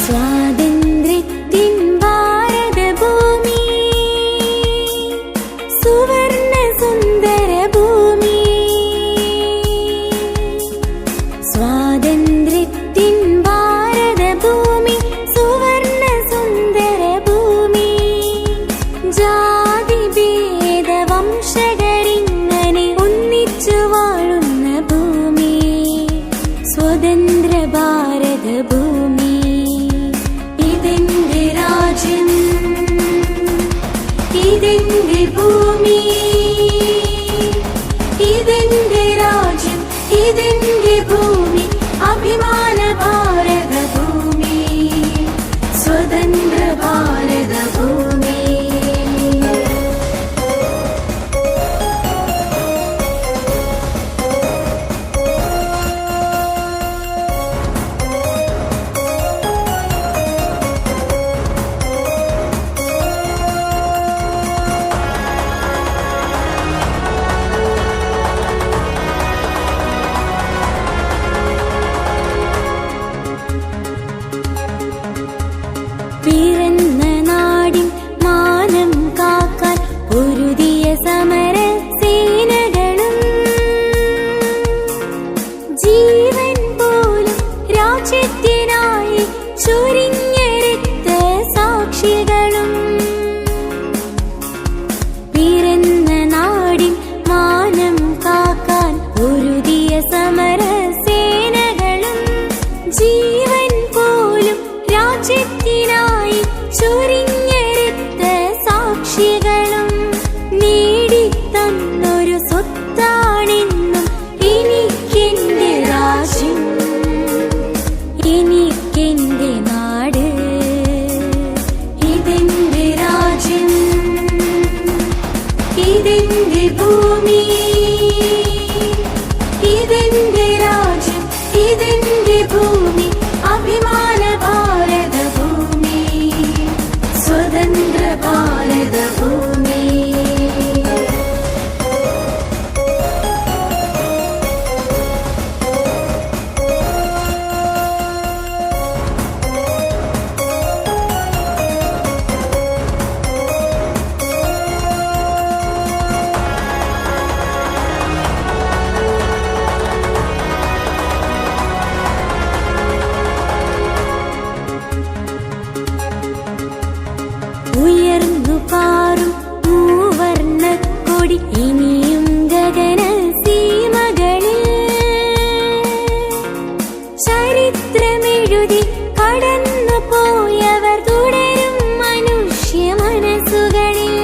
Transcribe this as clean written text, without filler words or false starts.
സ്വാതന്ത്ര്യത്തിൻ ഭാരതഭൂമി, സുവർണ സുന്ദര ഭൂമി. സ്വാതന്ത്ര്യത്തിൻ ഭാരതഭൂമി, സുവർണ സുന്ദര ഭൂമി. ജാതിഭേദ വംശകരിങ്ങനെ ഒന്നിച്ചു വാഴുന്ന ഭൂമി, സ്വതന്ത്ര ഭാരതഭൂമി. ഇതെന്റെ രാജ്യം, ഇതെന്റെ ഭൂമി, ഇതെന്റെ രാജ്യം, ഇതെന്റെ ഭൂമി. അഭിമാന ഭാരതഭൂമി, സ്വതന്ത്ര ഭാരതഭൂമി. പിറന്ന നാടിൻ മാനം കാക്കാൻ പൊരുതിയ സമര സേനകളും, ജീവൻ പോലും രാജ്യത്തിനായി ചൊരിഞ്ഞ രക്തസാക്ഷികളും. പിറന്ന നാടിൻ മാനം കാക്കാൻ പൊരുതിയ സമര സേനകളും, ജീവൻ പോലും രാജ്യത്തിനായി ചൊരിഞ്ഞ രക്തസാക്ഷികളും. നേടിത്തന്നൊരു സ്വത്താണെന്നും എനിക്കെന്റെ രാജ്യം, എനിക്കെന്റെ നാട്. ഇതെന്റെ രാജ്യം, ഇതെന്റെ ഭൂമി, ഇതെന്റെ രാജ്യം, ഇതെന്റെ ഭൂമി. അഭിമാന ഭാരതഭൂമി, സ്വതന്ത്ര ഭാരതഭൂമി. ഉയർന്നു പാറും മൂവർണ്ണക്കൊടി ഇനിയും ഗഗന സീമകളിൽ, ചരിത്രമെഴുതി കടന്നു പോയവർ തുടരും മനുഷ്യ മനസ്സുകളിൽ.